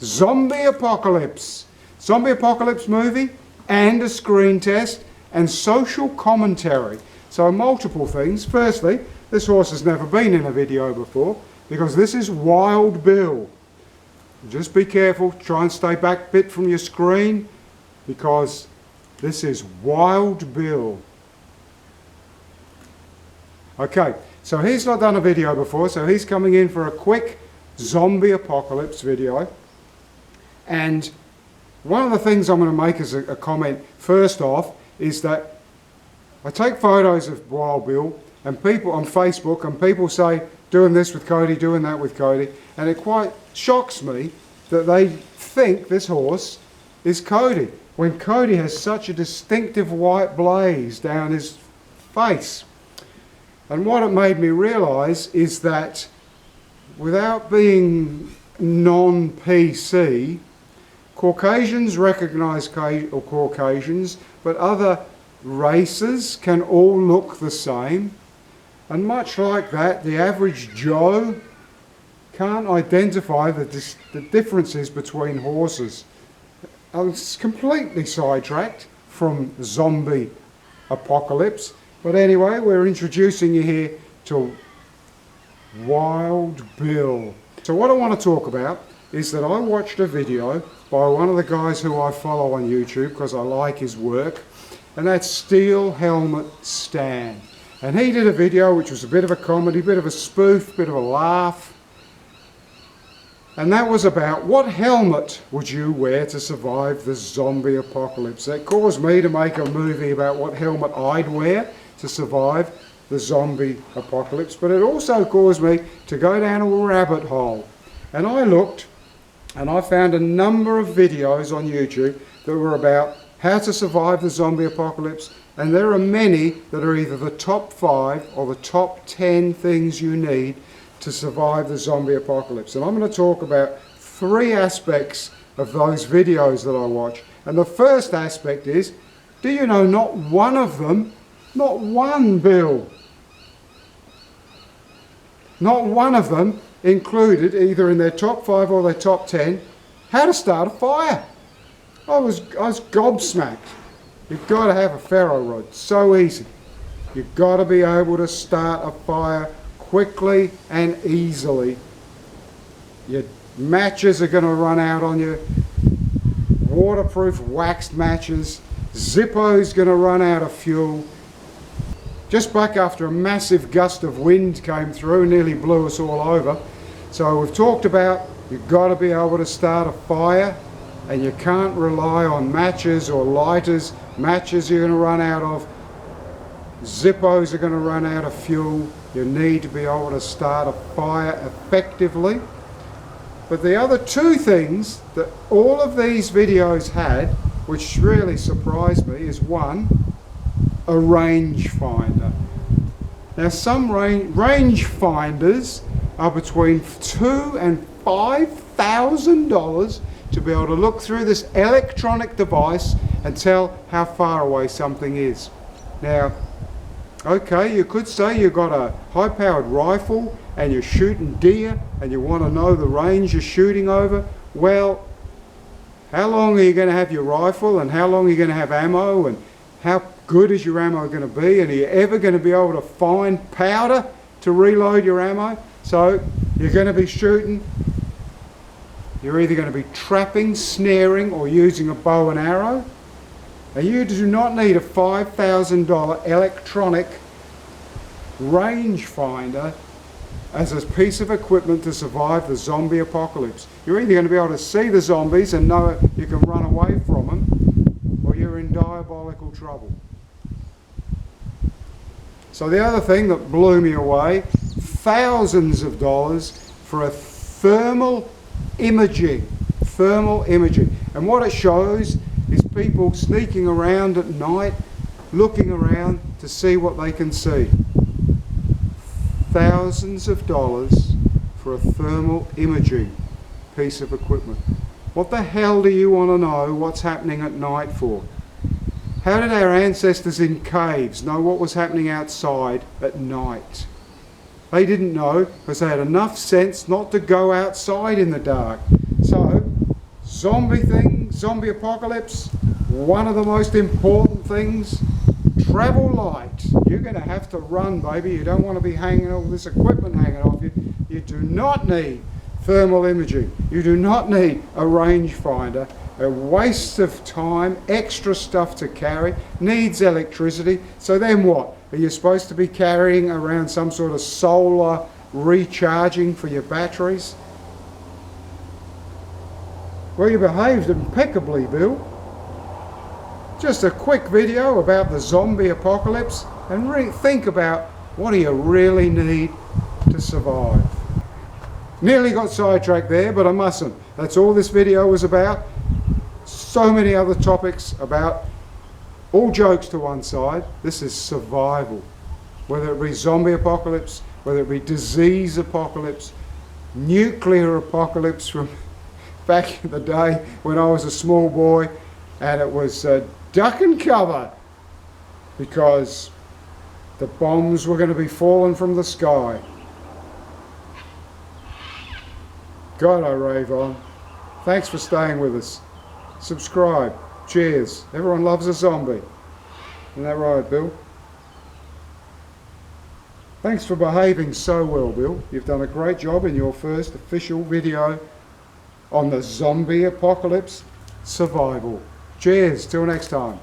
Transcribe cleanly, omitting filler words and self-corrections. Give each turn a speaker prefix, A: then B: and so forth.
A: zombie apocalypse. Zombie apocalypse movie and a screen test and social commentary. So multiple things. Firstly, this horse has never been in a video before because this is Wild Bill. Just be careful, try and stay back a bit from your screen because this is Wild Bill. Okay, so he's not done a video before, so he's coming in for a quick zombie apocalypse video. And one of the things I'm going to make as a comment first off is that I take photos of Wild Bill and people on Facebook, and people say doing this with Cody, doing that with Cody, and it quite shocks me that they think this horse is Cody when Cody has such a distinctive white blaze down his face. And what it made me realise is that without being non-PC, Caucasians recognise Caucasians, but other races can all look the same. And much like that, the average Joe can't identify the differences between horses. I was completely sidetracked from zombie apocalypse. But anyway, we're introducing you here to Wild Bill. So what I want to talk about is that I watched a video by one of the guys who I follow on YouTube because I like his work, and that's Steel Helmet Stan. And he did a video which was a bit of a comedy, bit of a spoof, bit of a laugh. And that was about what helmet would you wear to survive the zombie apocalypse. That caused me to make a movie about what helmet I'd wear to survive the zombie apocalypse, but it also caused me to go down a rabbit hole. And I looked and I found a number of videos on YouTube that were about how to survive the zombie apocalypse, and there are many that are either the top 5 or the top 10 things you need to survive the zombie apocalypse. And I'm going to talk about 3 aspects of those videos that I watch. And the first aspect is, do you know not one of them, not one bill, not one of them included either in their top 5 or their top 10 how to start a fire. I was gobsmacked. You've got to have a ferro rod, so easy. You've got to be able to start a fire quickly and easily. Your matches are going to run out on you. Waterproof waxed matches. Zippo's going to run out of fuel. Just back after a massive gust of wind came through and nearly blew us all over. So we've talked about you've got to be able to start a fire, and you can't rely on matches or lighters. Matches you're going to run out of. Zippos are going to run out of fuel. You need to be able to start a fire effectively. But the other 2 things that all of these videos had, which really surprised me, is 1, a rangefinder. Now some rangefinders are between $2,000 and $5,000 to be able to look through this electronic device and tell how far away something is. Now, okay, you could say you've got a high-powered rifle and you're shooting deer and you want to know the range you're shooting over. Well, how long are you going to have your rifle, and how long are you going to have ammo, and how good is your ammo going to be, and are you ever going to be able to find powder to reload your ammo? So you're going to be shooting. You're either going to be trapping, snaring, or using a bow and arrow. And you do not need a $5,000 electronic rangefinder as a piece of equipment to survive the zombie apocalypse. You're either going to be able to see the zombies and know you can run away from them, or you're in diabolical trouble. So the other thing that blew me away, thousands of dollars for a thermal imaging. And what it shows is people sneaking around at night, looking around to see what they can see. Thousands of dollars for a thermal imaging piece of equipment. What the hell do you want to know what's happening at night for? How did our ancestors in caves know what was happening outside at night? They didn't know because they had enough sense not to go outside in the dark. So zombie apocalypse, one of the most important things, travel light. You're going to have to run, baby. You don't want to be hanging all this equipment hanging off you. You do not need thermal imaging. You do not need a rangefinder. A waste of time, extra stuff to carry, needs electricity. So then what? Are you supposed to be carrying around some sort of solar recharging for your batteries? Well, you behaved impeccably, Bill. Just a quick video about the zombie apocalypse, and think about what do you really need to survive. Nearly got sidetracked there, but I mustn't. That's all this video was about. So many other topics about, all jokes to one side, this is survival. Whether it be zombie apocalypse, whether it be disease apocalypse, nuclear apocalypse from back in the day when I was a small boy, and it was duck and cover because the bombs were going to be falling from the sky. God, I rave on. Thanks for staying with us. Subscribe. Cheers. Everyone loves a zombie. Isn't that right, Bill? Thanks for behaving so well, Bill. You've done a great job in your first official video on the zombie apocalypse survival. Cheers. Till next time.